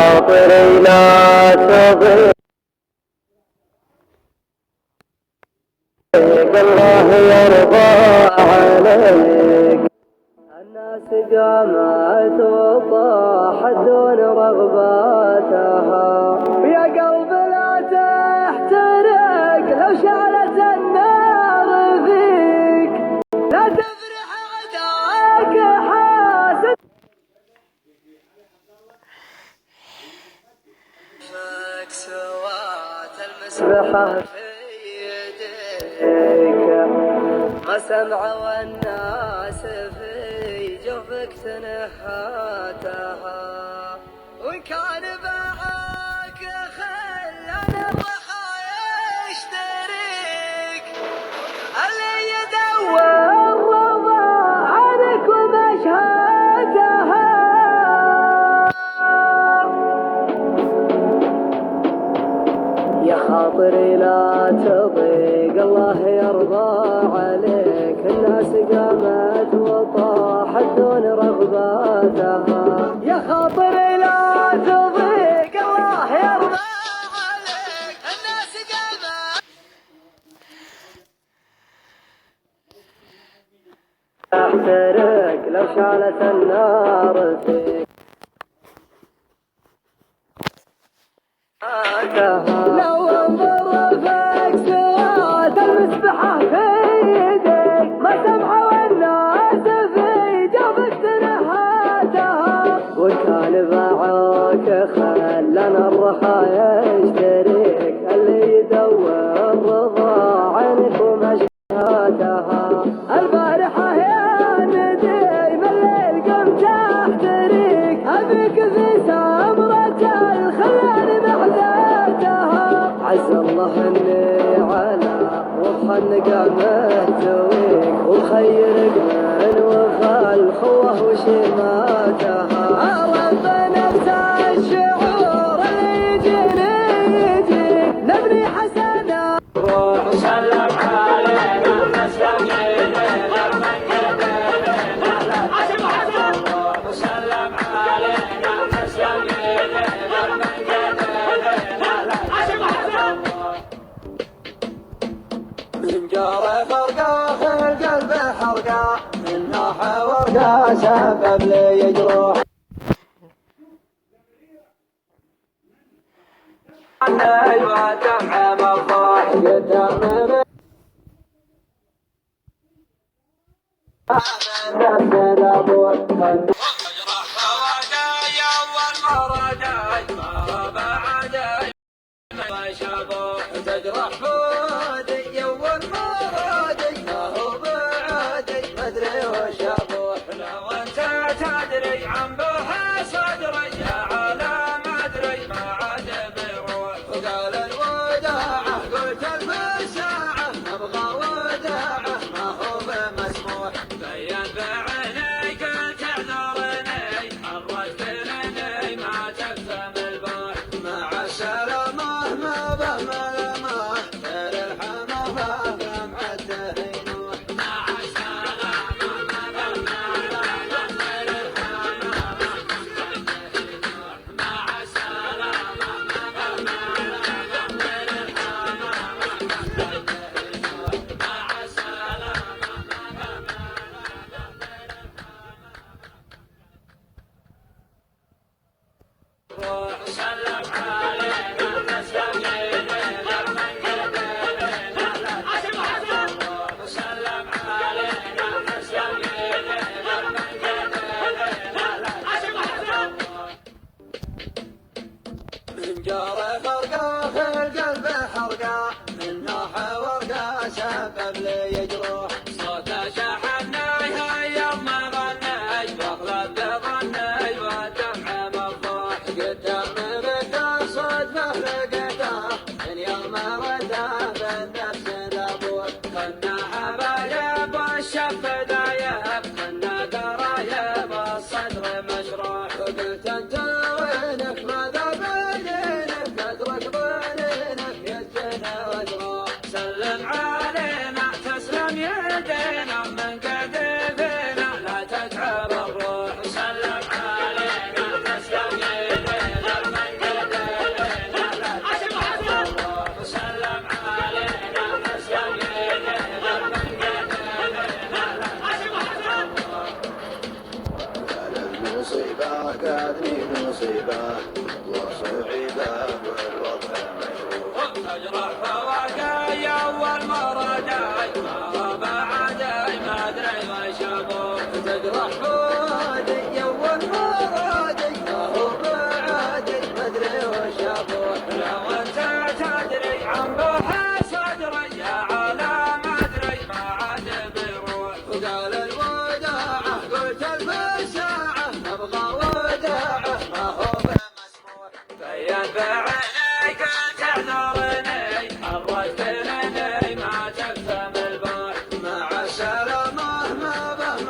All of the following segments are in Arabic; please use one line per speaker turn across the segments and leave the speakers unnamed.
خاطري لا تضيق الله يرضى عليك. الناس قامت وطاحت دون رغباتها، يا قلب لا تحترق لو شعلت النار فيك، لا تفرح عداك حاسد فك سوات المسبحة في يديك، ما سمع والناس في جوفك تنحاتها، وإن كان باعك خلنا الضحايا يشتريك، اللي يدور رضا عنك ومشهاتها. يا خاطري لا تضيق الله يرضى عليك، الناس قامت وطاحت دون رغباتها، يا خاطري لا تضيق الله يرضى عليك، الناس قامت تحترق لو شعلت النار فيك، لو انظر فيك سوات المسبحة في يديك، ما سمع والناس في جوفك تنحاتها، وإن كان باعوك خلنا الرخايا يشتريك، اللي يدور رضا عنك ومشهاتها. البارحة يا نديم الليل قمت احتريك، ابيك في سمرة الخيال محذاتها، عسى الله اني على وضح النقامة تويك، ومخيرك من وفى الخوة وشماتها. ربنا نفس الشعور اللي يجيني يجيك، نبني حسنة روح وسلم علينا نسلم يدينا من يدينا، روح وسلم علينا نسلم يدينا من يدينا، من جارة فرقة في القلب حرقة، من ناحة ورقة سبب لي جروح، أيوة دمع مفروح قدام تجرح فودي يوم مرادي، ما هو بعادي مدري وش ابوح، لو انت تدري عن بوها صدري يا عالم ادري ما عاد بيروح، وقال الوداعه قلت الفساعه ابغى وداعه ما هو بمسموح، بين بعيني قلت اعذرني حرجت لني ما تفهم البوح، مع السلامه ما به ملامه غير الحما فهم عده ينوح، مع السلامه ما به ملامه غير الحما مع السلامه ما به ملامه غير الحما مع السلامه ما به روح وسلم علينا نسلم يدينا من يدينا، روح وسلم علينا نسلم يدينا من يدينا، من جارة فرقة في القلب حرقة، من ناحة ورقة سبب لي جروح، صوت شحني هيا ما غني واغلب بظني والدمع مفروح، قدام بك الصدفة لقيته من يوم رده بالنفس ذبوح، كنا حبايب والشف دايب، كنا قرايب والصدر مشروح، وقلت انت وينك ماذا بينك قدرك ضنينك يجينا وجروح، سلم علينا تسلم يدينا من قديفينا لا تتعب الروح، سلم علينا تسلم يدينا من وصعيبه والوضع مشروع تجرح فواقعي اول مرة جاي ما بعدي ما ادري وش ابوك تجرح فؤادي اول مرة جاي ما هو بعدي ما ادري وش ابوك لو انت تدري عن بوح صدري يا عالم ادري ما عاد بيروح وقال الوداعه قلت البشاعه ابغى وداعه ما هو بمسموح بين بعيني كنت اعذرني حرجتني ما تفهم البوح مع السلامه ما بهم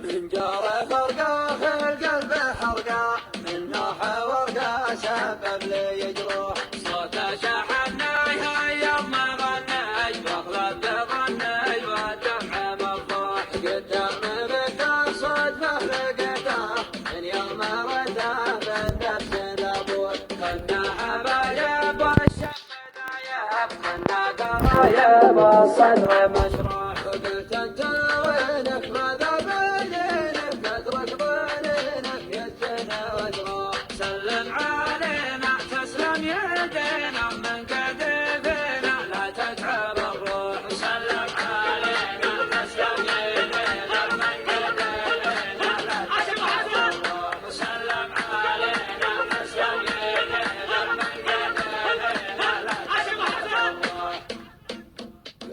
من جاره فرقاه القلب حرقاه من نوح ورقاه سبب لي جروح صوته شحناي يوم ما غناي واغلب بظني والدمع مفضوح قدام بك الصدفه لقيته من يوم رده بالنفس ذبوح كنا حبايب والشم دايب كنا قرايب والصدر مشروح وقلت انت وينك ماذا سلم علينا تسلم يدينا من كتفنا لا تتعب الروح سلم علينا تسلم يدينا من كتفنا لا تتعب الروح سلم علينا تسلم يدينا من كتفنا لا تتعب الروح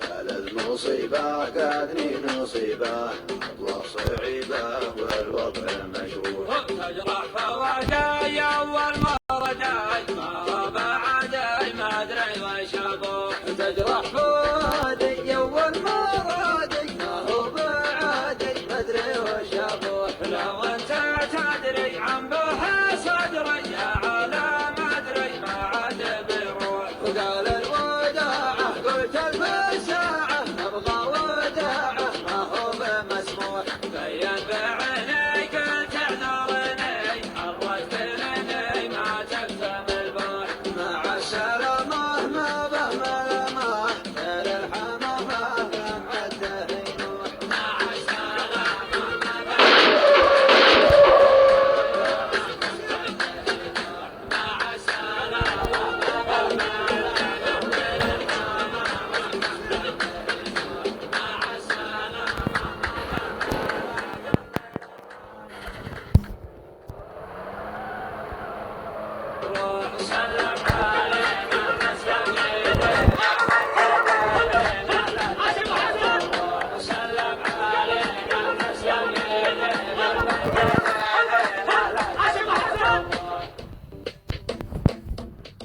قال المصيبة قادني نصيبة وصعيبة والوضع مشروع تجرح فواقعي اول مرة جاي ما بعدي ما ادري وش ابوك تجرح فؤادي اول مرة جاي ما هو بعدي ما ادري وش ابوك لو انت تدري عن بوح صدري يا عالم ادري ما عاد بيروح وقال الوداعه قلت البشاعه ابغى وداعه ما هو بمسموح بين بعيني كنت اعذرني حرجتني ما تفهم البوح مع السلامه ما به ملامه غير الحمامه لمع الدهينوح مع السلامه ما به مع السلامه ما به سلم علينا تسلم يدينا سلم علينا تسلم يدينا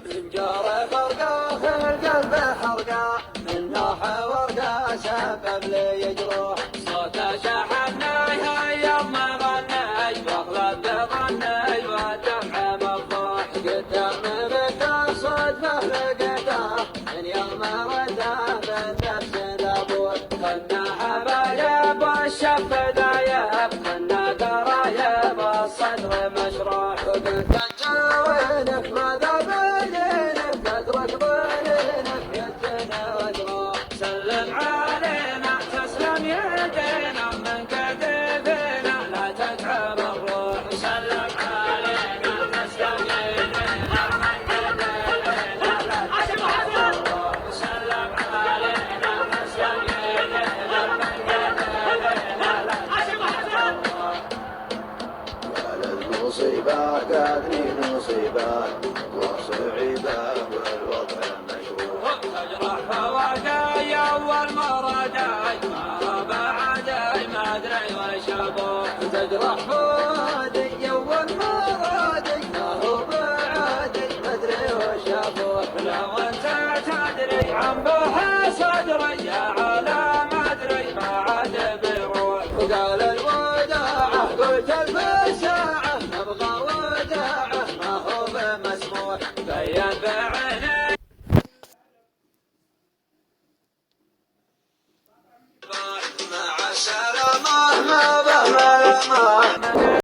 من جاره فرقاه القلب حرقاه من نوح ورقاه سبب لي جروح صوته شحناي يوم ما غناي واغلب بظني والدمع مفضوح قدام بك الصدفه لقيته من يوم رده بالنفس ذبوح كنا حبايب والشف دايب كنا قرايب والصدر مشروح وقلت انت وينك ماذا بينك قدرك بينك يدنا وجروح سلم علينا تسلم يدينا من كتفنا لا تتعب الروح سلم علينا تسلم يدينا من كتفنا لا تتعب الروح سلم علينا تسلم يدينا من كتفنا لا تتعب الروح قال المصيبة قادني نصيبة وصعيبة والوضع مشروع تجرح فواقعي اول مرة جاي ما بعدي ما ادري وش ابوك تجرح فؤادي اول مرة جاي ما هو بعدي ما ادري وش ابوك لو انت تدري عن بوح صدري يا عالم أدري ما عاد بروح. وقال الوداعة قلت الفشاعة نبغى وداعة ما هو بمسموح بين بعيني مع السلامة ما به ملامة.